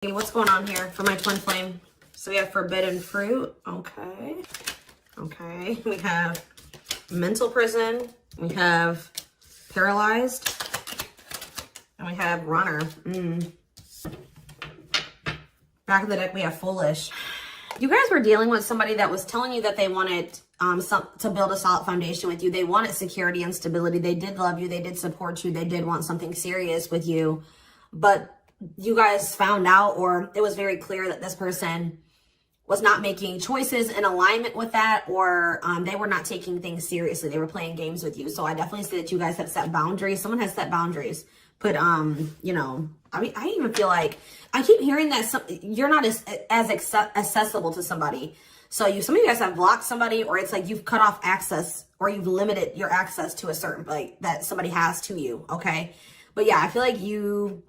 Hey, what's going on here for my twin flame? So we have forbidden fruit. Okay. We have mental prison. We have paralyzed. And we have runner. Back of the deck, we have foolish. You guys were dealing with somebody that was telling you that they wanted to build a solid foundation with you. They wanted security and stability. They did love you. They did support you. They did want something serious with you. But you guys found out, or it was very clear that this person was not making choices in alignment with that, or they were not taking things seriously. They were playing games with you. So I definitely see that you guys have set boundaries. Someone has set boundaries. But, you know, I mean, I even feel like I keep hearing that you're not as accessible to somebody. So some of you guys have blocked somebody, or it's like you've cut off access, or you've limited your access to a certain, like, that somebody has to you. Okay. But yeah, I feel like you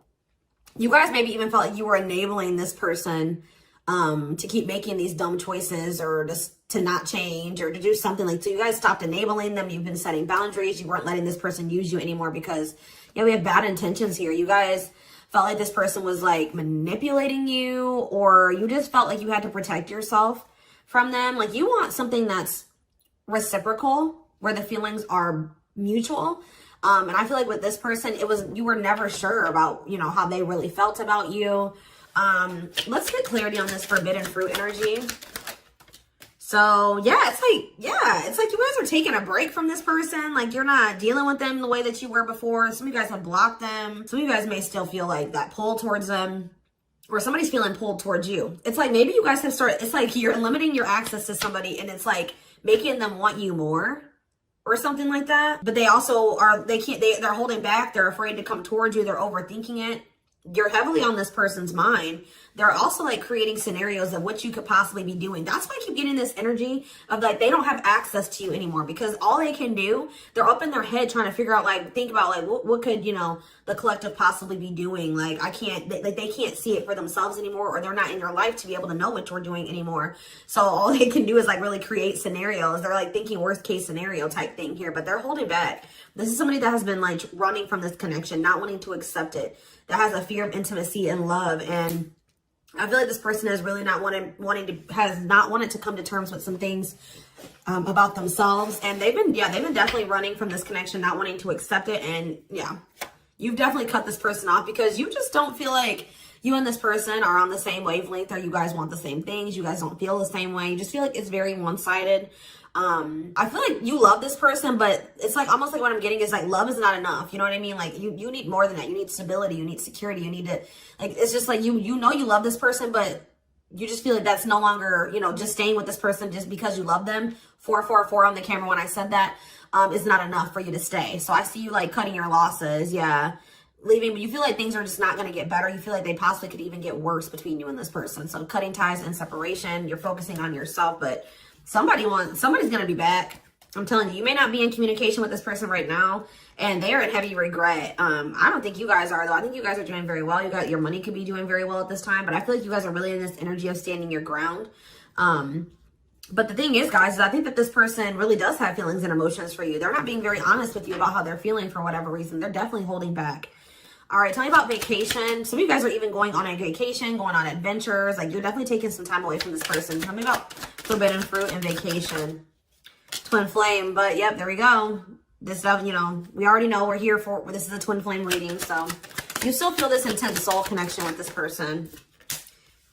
guys maybe even felt like you were enabling this person to keep making these dumb choices, or just to not change, or to do something. Like, so you guys stopped enabling them. You've been setting boundaries. You weren't letting this person use you anymore because, yeah, we have bad intentions here. You guys felt like this person was like manipulating you, or you just felt like you had to protect yourself from them. Like, you want something that's reciprocal, where the feelings are mutual. And I feel like with this person, you were never sure about, you know, how they really felt about you. Let's get clarity on this forbidden fruit energy. So yeah, it's like you guys are taking a break from this person. Like, you're not dealing with them the way that you were before. Some of you guys have blocked them. Some of you guys may still feel like that pull towards them, or somebody's feeling pulled towards you. It's like maybe you guys have started, it's like you're limiting your access to somebody, and it's like making them want you more, or something like that. But they also they're holding back. They're afraid to come towards you. They're overthinking it. You're heavily on this person's mind. They're also like creating scenarios of what you could possibly be doing. That's why I keep getting this energy of like, they don't have access to you anymore, because all they can do, they're up in their head trying to figure out, like, think about like, what could, you know, the collective possibly be doing? Like, they can't see it for themselves anymore, or they're not in your life to be able to know what you're doing anymore. So all they can do is like really create scenarios. They're like thinking worst case scenario type thing here, but they're holding back. This is somebody that has been like running from this connection, not wanting to accept it, that has a fear of intimacy and love. And I feel like this person has really not wanted to come to terms with some things about themselves. And they've been definitely running from this connection, not wanting to accept it. And yeah, you've definitely cut this person off because you just don't feel like you and this person are on the same wavelength, or you guys want the same things. You guys don't feel the same way. You just feel like it's very one-sided. I feel like you love this person, but it's like almost like what I'm getting is like love is not enough. You know what I mean? Like you need more than that. You need stability. You need security. You need to, like, it's just like you know you love this person, but you just feel like that's no longer, you know, just staying with this person just because you love them. 444 on the camera when I said that is not enough for you to stay. So I see you like cutting your losses. Yeah. Leaving, but you feel like things are just not going to get better. You feel like they possibly could even get worse between you and this person. So cutting ties and separation. You're focusing on yourself, but somebody's going to be back. I'm telling you, you may not be in communication with this person right now, and they are in heavy regret. I don't think you guys are, though. I think you guys are doing very well. Your money could be doing very well at this time, but I feel like you guys are really in this energy of standing your ground. But the thing is, guys, is I think that this person really does have feelings and emotions for you. They're not being very honest with you about how they're feeling for whatever reason. They're definitely holding back. All right, tell me about vacation. Some of you guys are even going on a vacation, going on adventures. Like, you're definitely taking some time away from this person. Tell me about forbidden fruit and vacation. Twin flame, but yep, there we go. This stuff, you know, we already know we're here for, this is a twin flame reading, so you still feel this intense soul connection with this person.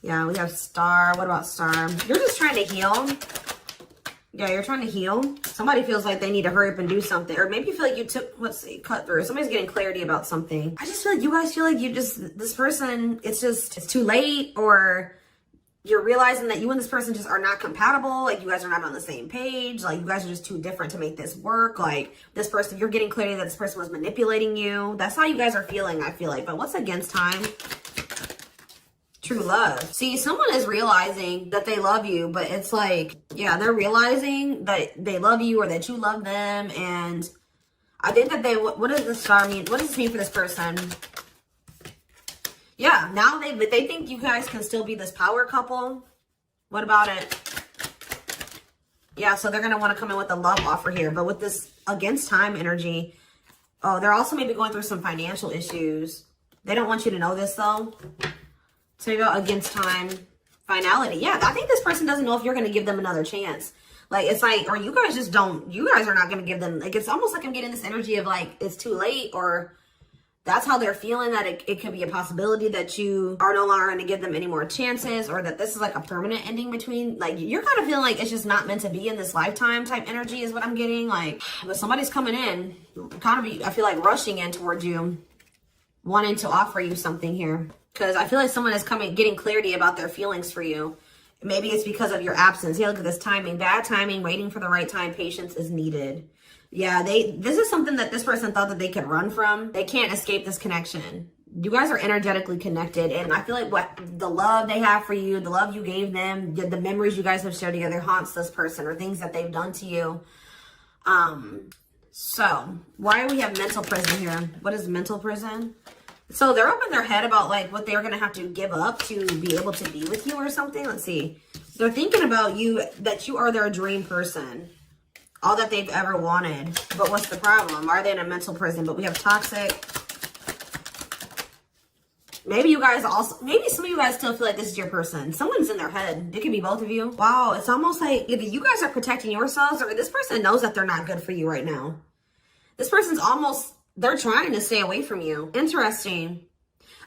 Yeah, we have star. What about star? You're just trying to heal. Yeah, you're trying to heal. Somebody feels like they need to hurry up and do something. Or maybe you feel like you took, let's see, cut through. Somebody's getting clarity about something. I just feel like you guys feel like this person, it's too late, or you're realizing that you and this person just are not compatible. Like, you guys are not on the same page. Like, you guys are just too different to make this work. Like, this person, you're getting clarity that this person was manipulating you. That's how you guys are feeling, I feel like. But what's against time? True love. See, someone is realizing that they love you, but it's like, yeah, they're realizing that they love you, or that you love them. And I think that what does this star mean? What does this mean for this person? Yeah, now they think you guys can still be this power couple. What about it? Yeah, so they're going to want to come in with a love offer here. But with this against time energy, oh, they're also maybe going through some financial issues. They don't want you to know this, though. So you go against time, finality. Yeah, I think this person doesn't know if you're going to give them another chance. Like, it's like, or you guys just don't, you guys are not going to give them, like, it's almost like I'm getting this energy of like, it's too late, or that's how they're feeling, that it could be a possibility that you are no longer going to give them any more chances, or that this is like a permanent ending between, like, you're kind of feeling like it's just not meant to be in this lifetime type energy is what I'm getting. Like, but somebody's coming in, kind of, I feel like rushing in towards you, wanting to offer you something here. Because I feel like someone is getting clarity about their feelings for you. Maybe it's because of your absence. Yeah, look at this timing. Bad timing, waiting for the right time, patience is needed. Yeah, this is something that this person thought that they could run from. They can't escape this connection. You guys are energetically connected. And I feel like what the love they have for you, the love you gave them, the memories you guys have shared together haunts this person, or things that they've done to you. So why do we have mental prison here? What is mental prison? So they're up in their head about like what they're going to have to give up to be able to be with you or something. Let's see. They're thinking about you, that you are their dream person. All that they've ever wanted. But what's the problem? Are they in a mental prison? But we have toxic. Maybe you guys also, maybe some of you guys still feel like this is your person. Someone's in their head. It could be both of you. Wow. It's almost like either you guys are protecting yourselves, or this person knows that they're not good for you right now. This person's almost, they're trying to stay away from you. Interesting.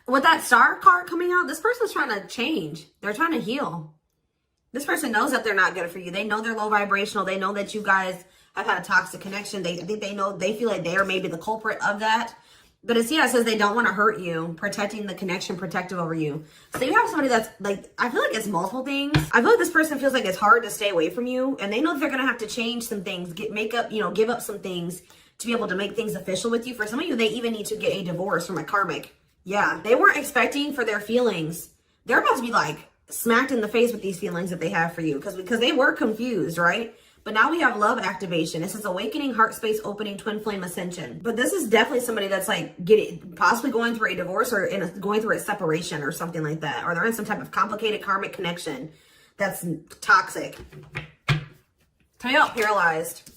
With that star card coming out, this person's trying to change. They're trying to heal. This person knows that they're not good for you. They know they're low vibrational. They know that you guys have had a toxic connection. I think they know, they feel like they are maybe the culprit of that. But it says they don't want to hurt you, protecting the connection, protective over you. So you have somebody that's like, I feel like it's multiple things. I feel like this person feels like it's hard to stay away from you, and they know that they're going to have to change some things, give up some things to be able to make things official with you. For some of you, they even need to get a divorce from a karmic. Yeah, they weren't expecting for their feelings. They're about to be like smacked in the face with these feelings that they have for you, because they were confused, right? But now we have love activation. This is awakening, heart space opening, twin flame ascension. But this is definitely somebody that's like possibly going through a divorce, or going through a separation or something like that. Or they're in some type of complicated karmic connection that's toxic. Tell you out, paralyzed.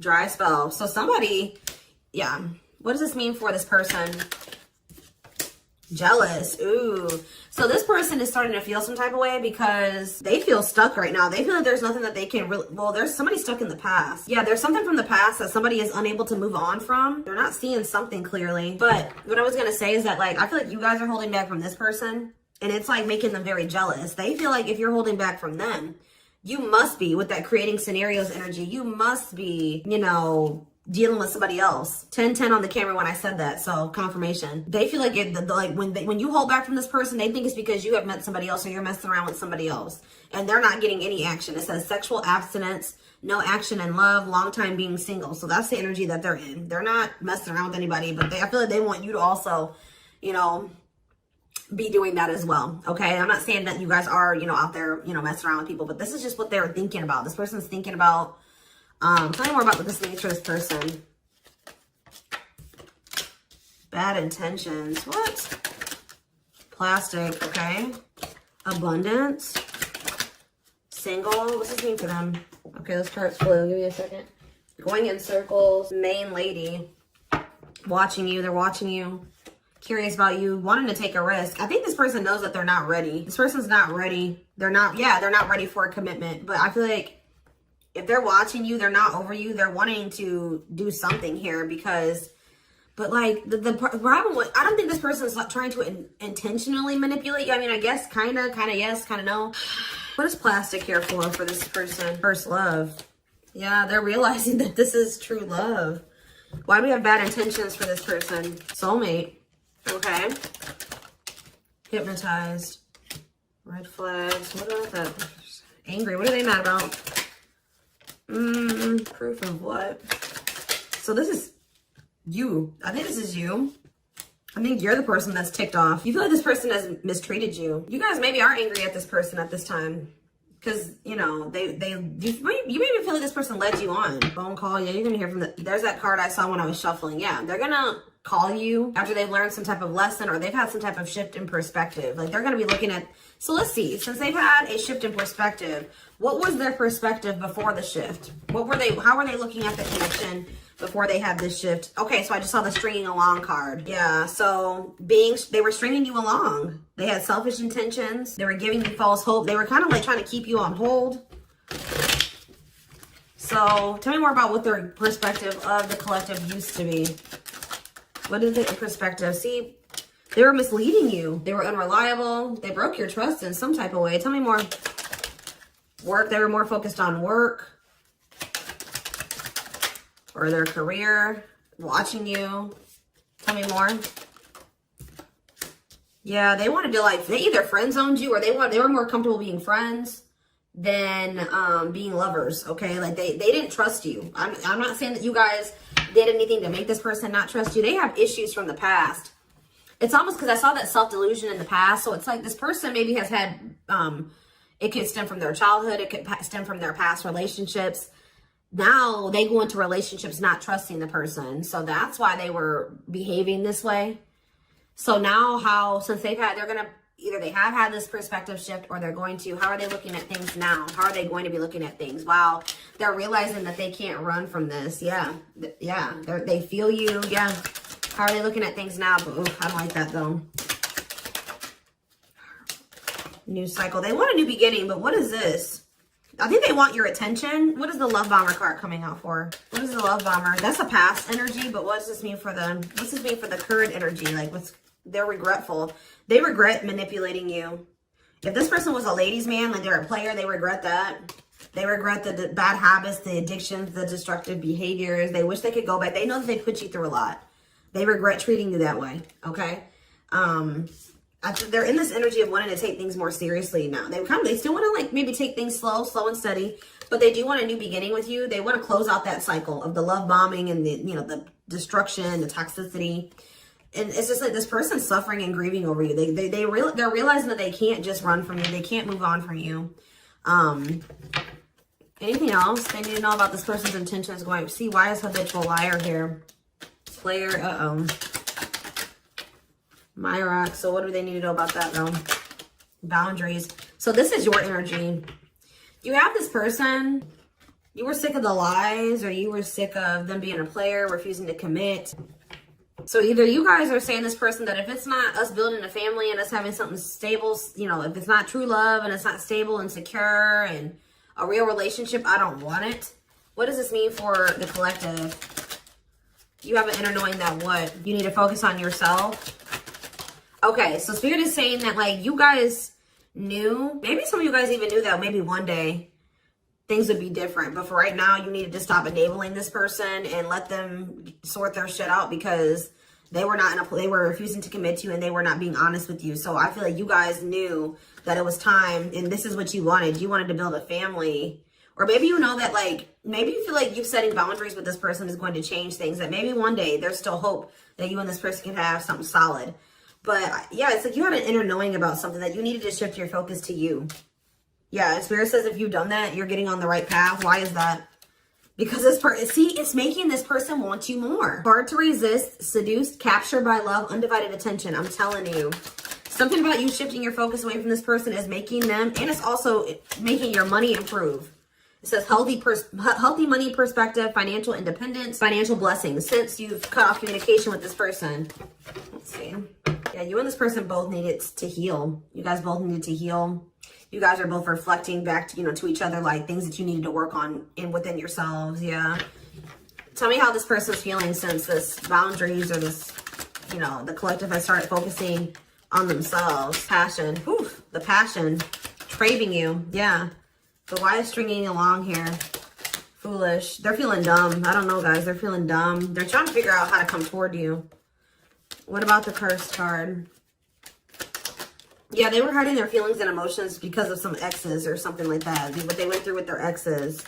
Dry spell. So somebody, yeah. What does this mean for this person? Jealous. Ooh. So this person is starting to feel some type of way because they feel stuck right now. They feel like there's nothing that they can really, well, there's somebody stuck in the past. Yeah, there's something from the past that somebody is unable to move on from. They're not seeing something clearly. But what I was going to say is that, like, I feel like you guys are holding back from this person, and it's like making them very jealous. They feel like if you're holding back from them, you must be, with that creating scenarios energy, you must be, dealing with somebody else. 10-10 on the camera when I said that, so confirmation. They feel like when you hold back from this person, they think it's because you have met somebody else, or you're messing around with somebody else, and they're not getting any action. It says sexual abstinence, no action in love, long time being single. So that's the energy that they're in. They're not messing around with anybody, but I feel like they want you to also, be doing that as well. Okay, I'm not saying that you guys are, out there, messing around with people, but this is just what they're thinking about. This person's thinking about. Tell me more about what this means for this person. Bad intentions. What? Plastic. Okay. Abundance. Single. What's this mean for them? Okay, this chart's blue. Give me a second. Going in circles. Main lady. Watching you. They're watching you. Curious about you. Wanting to take a risk. I think this person knows that they're not ready. This person's not ready. They're not ready for a commitment. But I feel like if they're watching you, they're not over you. They're wanting to do something here but like the problem with, I don't think this person is like trying to intentionally manipulate you. I mean, I guess kind of yes, kind of no. What is plastic here for this person? First love. Yeah, they're realizing that this is true love. Why do we have bad intentions for this person? Soulmate. Okay. Hypnotized. Red flags. What about that? Angry. What are they mad about? Proof of what? So this is you. I think this is you. I think you're the person that's ticked off. You feel like this person has mistreated you. You guys maybe are angry at this person at this time. Because, you maybe feel like this person led you on. Phone call. Yeah, you're going to hear from there's that card I saw when I was shuffling. Yeah, they're going to call you after they've learned some type of lesson, or they've had some type of shift in perspective. Like, they're going to be looking at, so let's see, since they've had a shift in perspective, what was their perspective before the shift? How were they looking at the connection before they had this shift. Okay, so I just saw the stringing along card. Yeah, so they were stringing you along. They had selfish intentions. They were giving you false hope. They were kind of like trying to keep you on hold. So tell me more about what their perspective of the collective used to be. What is it in perspective? See, they were misleading you. They were unreliable. They broke your trust in some type of way. Tell me more. Work. They were more focused on work or their career, watching you. Tell me more. Yeah, they wanted to like, they either friend zoned you or they were more comfortable being friends than being lovers. Okay, like they didn't trust you. I'm not saying that you guys did anything to make this person not trust you. They have issues from the past. It's almost because I saw that self-delusion in the past. So it's like this person maybe has had, it could stem from their childhood. It could stem from their past relationships. Now they go into relationships not trusting the person. So that's why they were behaving this way. So now since they have had this perspective shift or they're going to, how are they looking at things now? How are they going to be looking at things? Wow. They're realizing that they can't run from this. Yeah. Yeah. They feel you. Yeah. How are they looking at things now? But, ooh, I don't like that though. New cycle. They want a new beginning, but what is this? I think they want your attention. What is the love bomber card coming out for? What is the love bomber? That's a past energy, but what does this mean for them? What's this mean for the current energy? Like they're regretful. They regret manipulating you. If this person was a ladies' man, like they're a player, they regret that. They regret the bad habits, the addictions, the destructive behaviors. They wish they could go back. They know that they put you through a lot. They regret treating you that way, okay? They're in this energy of wanting to take things more seriously now. They still want to like maybe take things slow and steady, but they do want a new beginning with you. They want to close out that cycle of the love bombing and the destruction, the toxicity. And it's just like this person's suffering and grieving over you. They're realizing that they can't just run from you. They can't move on from you. Anything else they need to know about this person's intentions going? See, why is habitual liar here? Player, Myrock. So what do they need to know about that though? Boundaries. So this is your energy. You have this person. You were sick of the lies, or you were sick of them being a player, refusing to commit. So either you guys are saying this person that if it's not us building a family and us having something stable, if it's not true love and it's not stable and secure and a real relationship, I don't want it. What does this mean for the collective? You have an inner knowing that what? You need to focus on yourself. Okay, so Spirit is saying that like you guys knew, maybe some of you guys even knew that maybe one day things would be different. But for right now, you needed to stop enabling this person and let them sort their shit out because they were they were refusing to commit to you and they were not being honest with you. So I feel like you guys knew that it was time and this is what you wanted. You wanted to build a family. Or maybe you know that like, maybe you feel like you setting boundaries with this person is going to change things. That maybe one day there's still hope that you and this person can have something solid. But yeah, it's like you had an inner knowing about something that you needed to shift your focus to you. Yeah, Spirit says if you've done that, you're getting on the right path. Why is that? Because this person, see, it's making this person want you more. Hard to resist, seduced, captured by love, undivided attention. I'm telling you. Something about you shifting your focus away from this person is making them, and it's also making your money improve. It says healthy money perspective, financial independence, financial blessings since you've cut off communication with this person. Let's see. Yeah, you and this person both needed to heal. You guys both needed to heal. You guys are both reflecting back to, to each other, like things that you needed to work on within yourselves. Yeah. Tell me how this person's feeling since this boundaries or this, the collective has started focusing on themselves. Passion. Whew, the passion. Craving you. Yeah. But why is stringing along here? Foolish. They're feeling dumb. I don't know, guys. They're feeling dumb. They're trying to figure out how to come toward you. What about the cursed card? Yeah, they were hiding their feelings and emotions because of some exes or something like that. What they went through with their exes.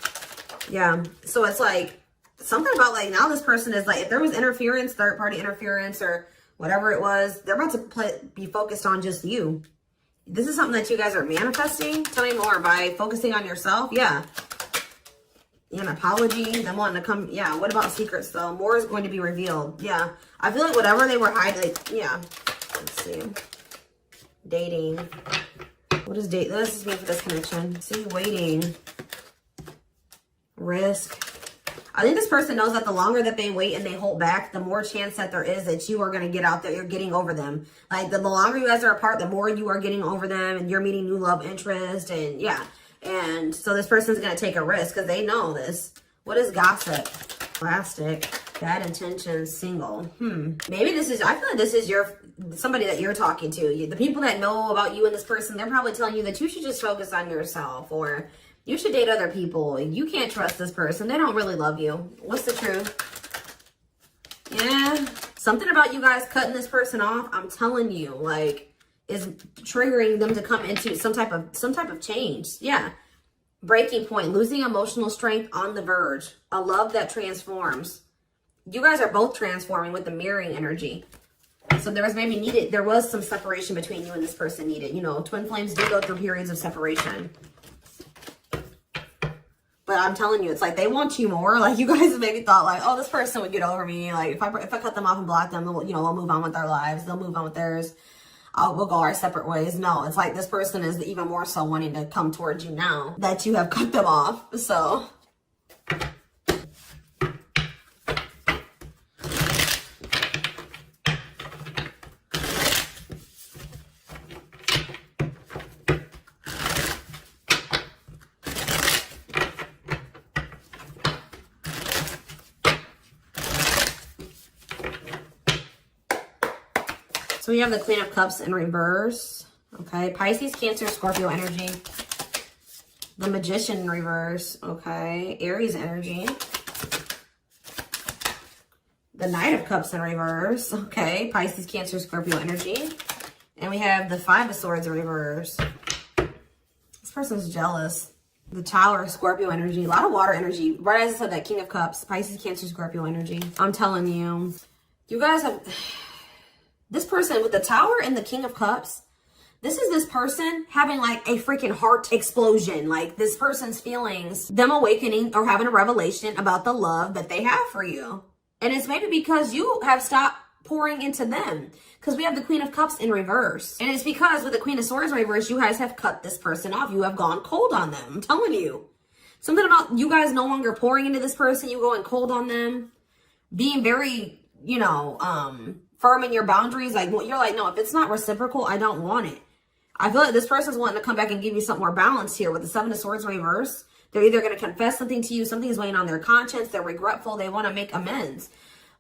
Yeah. So it's like something about like now this person is like, if there was interference, third party interference or whatever it was, they're about to be focused on just you. This is something that you guys are manifesting. Tell me more by focusing on yourself. Yeah. An apology. Them wanting to come. Yeah. What about secrets though? More is going to be revealed. Yeah. I feel like whatever they were hiding. Like, yeah. Let's see. Dating. What does date? What does this mean for this connection? See, waiting. Risk. I think this person knows that the longer that they wait and they hold back, the more chance that there is that you are going to get out there. You're getting over them. Like the longer you guys are apart, the more you are getting over them and you're meeting new love interest. And yeah. And so this person's going to take a risk because they know this. What is gossip? Plastic. Bad intentions. Single. Maybe this is, I feel like this is somebody that you're talking to. The people that know about you and this person, they're probably telling you that you should just focus on yourself, or you should date other people. You can't trust this person. They don't really love you. What's the truth? Yeah. Something about you guys cutting this person off, I'm telling you, like, is triggering them to come into some type of change. Yeah. Breaking point. Losing emotional strength on the verge. A love that transforms. You guys are both transforming with the mirroring energy. So there was some separation between you and this person needed. You know, twin flames do go through periods of separation. But I'm telling you, it's like they want you more. Like you guys maybe thought like, oh, this person would get over me. Like if I cut them off and block them, they'll move on with their lives. They'll move on with theirs. We'll go our separate ways. No, it's like this person is even more so wanting to come towards you now that you have cut them off. So we have the Queen of Cups in reverse. Okay. Pisces, Cancer, Scorpio energy. The Magician in reverse. Okay. Aries energy. The Knight of Cups in reverse. Okay. Pisces, Cancer, Scorpio energy. And we have the Five of Swords in reverse. This person's jealous. The Tower, Scorpio energy. A lot of water energy. Right as I said, that King of Cups. Pisces, Cancer, Scorpio energy. I'm telling you. You guys have... This person with the Tower and the King of Cups, this is this person having like a freaking heart explosion. Like this person's feelings, them awakening or having a revelation about the love that they have for you. And it's maybe because you have stopped pouring into them. Because we have the Queen of Cups in reverse. And it's because with the Queen of Swords in reverse, you guys have cut this person off. You have gone cold on them. I'm telling you. Something about you guys no longer pouring into this person. You going cold on them. Being very, firm in your boundaries. Like you're like, no, if it's not reciprocal, I don't want it. I feel like this person's wanting to come back and give you something more balanced here with the Seven of Swords reverse. They're either going to confess something to you, something's weighing on their conscience, they're regretful, they want to make amends.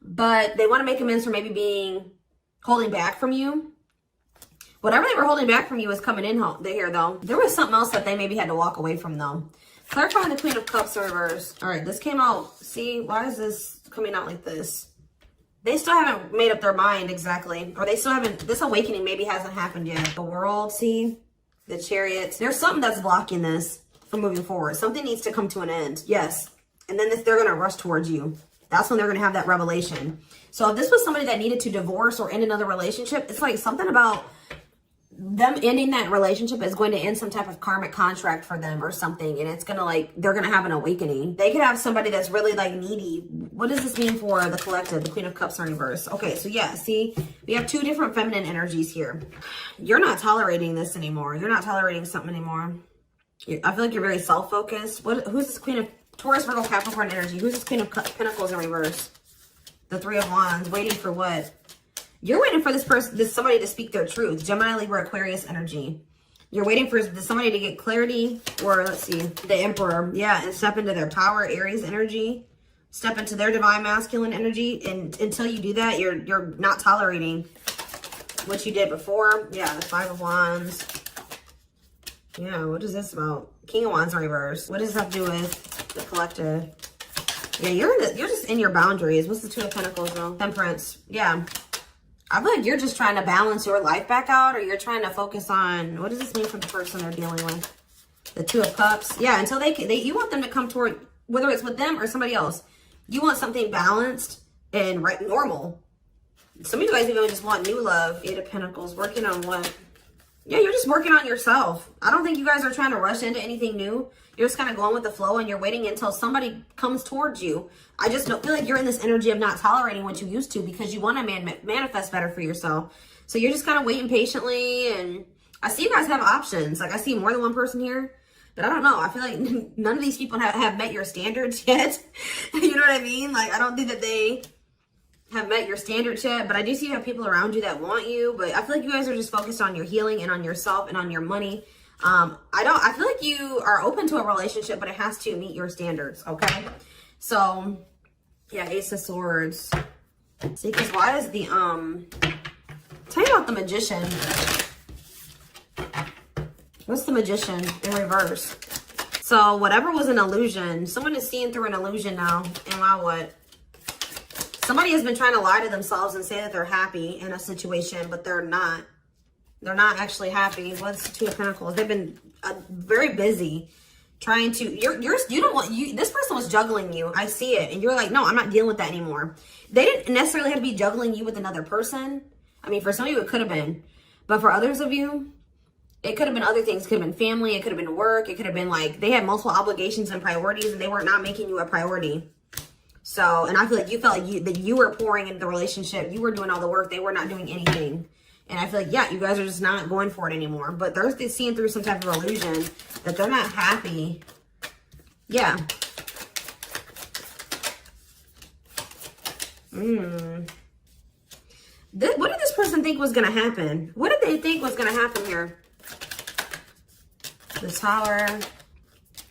But they want to make amends for maybe holding back from you. Whatever they were holding back from you is coming in here though. There was something else that they maybe had to walk away from though. Clarifying the Queen of Cups in reverse. All right, this came out. See, why is this coming out like this? They still haven't made up their mind exactly. Or they still haven't, this awakening maybe hasn't happened yet. The World, see? The Chariot. There's something that's blocking this from moving forward. Something needs to come to an end. Yes. And then they're going to rush towards you. That's when they're going to have that revelation. So if this was somebody that needed to divorce or end another relationship, it's like something about them ending that relationship is going to end some type of karmic contract for them or something. And it's going to they're going to have an awakening. They could have somebody that's really needy. What does this mean for the collective? The Queen of Cups in reverse. Okay, so yeah, see, we have two different feminine energies here. You're not tolerating this anymore. You're not tolerating something anymore. I feel like you're very self-focused. Who's this Queen of Taurus, Virgo, Capricorn energy? Who's this Queen of Pentacles in reverse? The Three of Wands. Waiting for what? You're waiting for somebody to speak their truth. Gemini, Libra, Aquarius energy. You're waiting for somebody to get clarity, or let's see, the Emperor. Yeah, and step into their power, Aries energy. Step into their divine masculine energy. And until you do that, you're not tolerating what you did before. Yeah, the Five of Wands. Yeah, what is this about? King of Wands in reverse. What does this have to do with the collective? Yeah, you're just in your boundaries. What's the Two of Pentacles though? Temperance. Yeah. I feel like you're just trying to balance your life back out, or you're trying to focus on, what does this mean for the person they're dealing with? The Two of Cups. Yeah, until you want them to come toward, whether it's with them or somebody else, you want something balanced and normal. Some of you guys even just want new love. Eight of Pentacles. Working on what? Yeah, you're just working on yourself. I don't think you guys are trying to rush into anything new. You're just kind of going with the flow and you're waiting until somebody comes towards you. I just don't feel like you're in this energy of not tolerating what you used to because you want to manifest better for yourself. So you're just kind of waiting patiently. And I see you guys have options. Like I see more than one person here. But I don't know. I feel like none of these people have met your standards yet. You know what I mean? Like, I don't think that they have met your standards yet, but I do see you have people around you that want you. But I feel like you guys are just focused on your healing and on yourself and on your money. I feel like you are open to a relationship, but it has to meet your standards, okay? So, yeah, Ace of Swords. See, because why is the, tell me about the Magician. What's the Magician in reverse? So, whatever was an illusion, someone is seeing through an illusion now. And now what? Somebody has been trying to lie to themselves and say that they're happy in a situation, but they're not. They're not actually happy. What's the Two of Pentacles? They've been very busy trying to, this person was juggling you. I see it. And you're like, no, I'm not dealing with that anymore. They didn't necessarily have to be juggling you with another person. I mean, for some of you, it could have been. But for others of you, it could have been other things. It could have been family. It could have been work. It could have been like, they had multiple obligations and priorities and they were not making you a priority. So, and I feel like you felt like that you were pouring into the relationship. You were doing all the work. They were not doing anything. And I feel like, yeah, you guys are just not going for it anymore. But they're seeing through some type of illusion that they're not happy. Yeah. What did this person think was going to happen? What did they think was going to happen here? The Tower,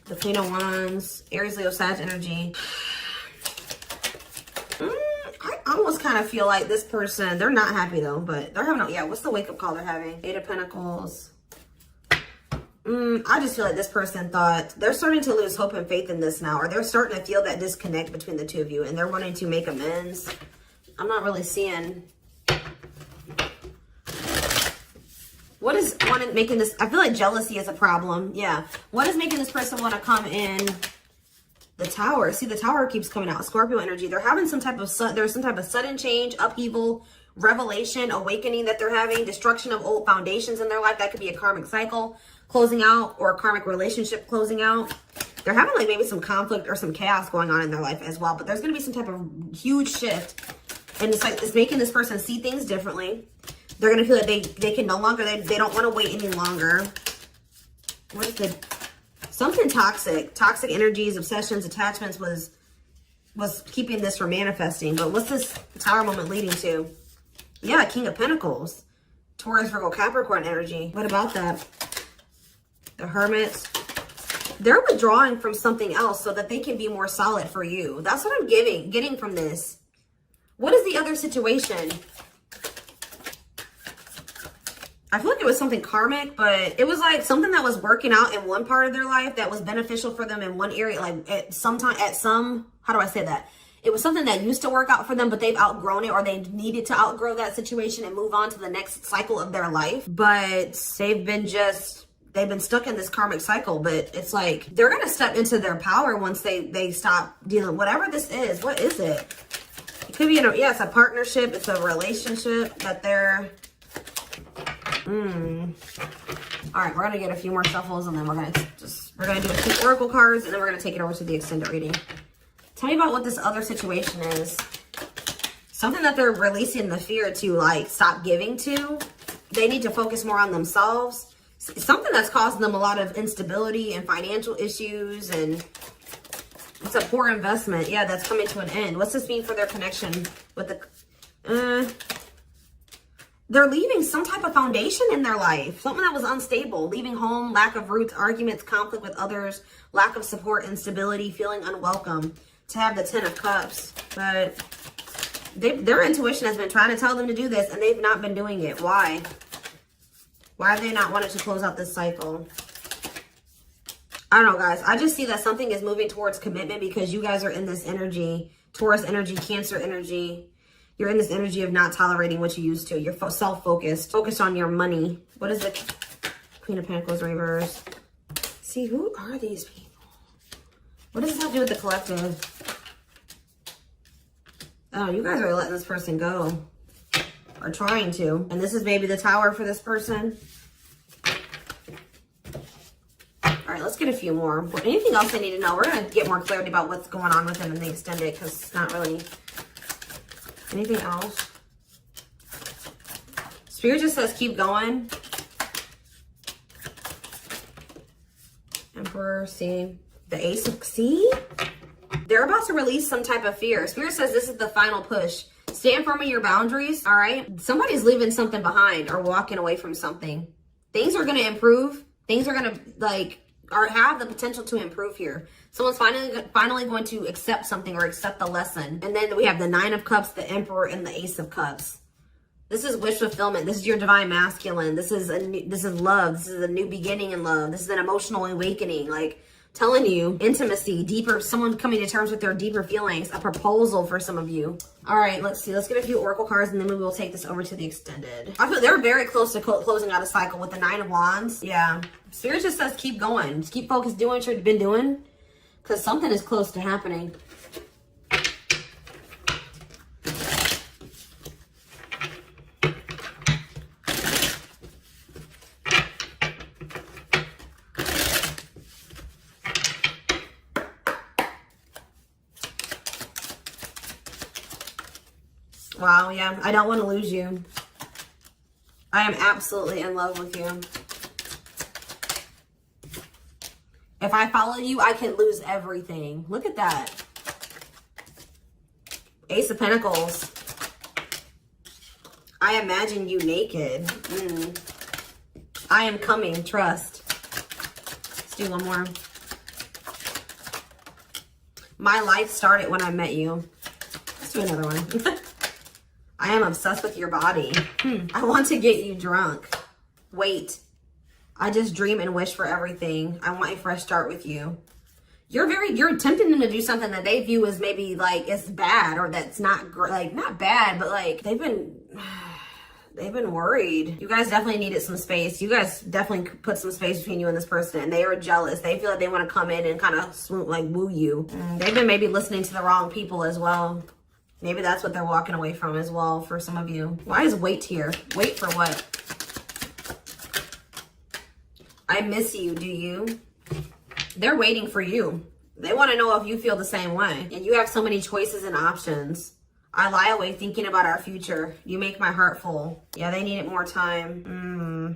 the Queen of Wands, Aries, Leo, Sag energy. I almost kind of feel like this person, they're not happy though, but they're having, yeah, what's the wake-up call they're having? Eight of Pentacles. I just feel like this person thought, they're starting to lose hope and faith in this now, or they're starting to feel that disconnect between the two of you, and they're wanting to make amends. I'm not really seeing... What is making this... I feel like jealousy is a problem. Yeah. What is making this person want to come in... The Tower. See, the Tower keeps coming out. Scorpio energy. They're having some type of sudden change, upheaval, revelation, awakening that they're having, destruction of old foundations in their life. That could be a karmic cycle closing out or a karmic relationship closing out. They're having like maybe some conflict or some chaos going on in their life as well. But there's going to be some type of huge shift. And it's like, it's making this person see things differently. They're going to feel like they can no longer, they don't want to wait any longer. What is the... Something toxic energies, obsessions, attachments was keeping this from manifesting. But what's this Tower moment leading to? Yeah, King of Pentacles. Taurus, Virgo, Capricorn energy. What about that? The Hermit. They're withdrawing from something else so that they can be more solid for you. That's what I'm getting from this. What is the other situation? I feel like it was something karmic, but it was like something that was working out in one part of their life that was beneficial for them in one area. Like how do I say that? It was something that used to work out for them, but they've outgrown it, or they needed to outgrow that situation and move on to the next cycle of their life. But they've been stuck in this karmic cycle. But it's like they're going to step into their power once they stop dealing, whatever this is. What is it? It could be, it's a partnership. It's a relationship that they're... All right, we're gonna get a few more shuffles, and then we're gonna do a few oracle cards, and then we're gonna take it over to the extended reading. Tell me about what this other situation is. Something that they're releasing the fear to, like, stop giving to. They need to focus more on themselves. Something that's causing them a lot of instability and financial issues, and it's a poor investment. Yeah, that's coming to an end. What's this mean for their connection with the... They're leaving some type of foundation in their life. Something that was unstable. Leaving home, lack of roots, arguments, conflict with others, lack of support, instability, feeling unwelcome. To have the 10 of Cups. But their intuition has been trying to tell them to do this, and they've not been doing it. Why? Why have they not wanted to close out this cycle? I don't know, guys. I just see that something is moving towards commitment because you guys are in this energy. Taurus energy, Cancer energy. You're in this energy of not tolerating what you used to. You're self-focused. Focused on your money. What is it? Queen of Pentacles reverse. See, who are these people? What does this have to do with the collective? Oh, you guys are letting this person go. Or trying to. And this is maybe the Tower for this person. All right, let's get a few more. Anything else I need to know? We're going to get more clarity about what's going on with them in the extended, because it's not really... Anything else? Spirit just says keep going. Emperor, see? The Ace of, see? They're about to release some type of fear. Spirit says this is the final push. Stand firm in your boundaries, all right? Somebody's leaving something behind or walking away from something. Things are going to improve. Things are going to, like, or have the potential to improve here. Someone's finally going to accept something or accept the lesson. And then we have the Nine of Cups, the Emperor, and the Ace of Cups. This is wish fulfillment. This is your divine masculine. This is love. This is a new beginning in love. This is an emotional awakening. Like, telling you, intimacy, deeper, someone coming to terms with their deeper feelings, a proposal for some of you. All right, let's see. Let's get a few oracle cards, and then we will take this over to the extended. I feel they're very close to closing out a cycle with the Nine of Wands. Yeah. Spirit just says keep going. Just keep focused, doing what you've been doing, because something is close to happening. Wow, yeah, I don't want to lose you. I am absolutely in love with you. If I follow you, I can lose everything. Look at that. Ace of Pentacles. I imagine you naked. I am coming, trust. Let's do one more. My life started when I met you. Let's do another one. I am obsessed with your body. I want to get you drunk. Wait. I just dream and wish for everything. I want a fresh start with you. You're tempting them to do something that they view as maybe like it's bad, or that's not like not bad, but like they've been worried. You guys definitely needed some space. You guys definitely put some space between you and this person, and they are jealous. They feel like they want to come in and kind of swoop, like woo you. They've been maybe listening to the wrong people as well. Maybe that's what they're walking away from as well for some of you. Why is wait here? Wait for what? I miss you, do you? They're waiting for you. They want to know if you feel the same way. And you have so many choices and options. I lie awake thinking about our future. You make my heart full. Yeah, they needed more time.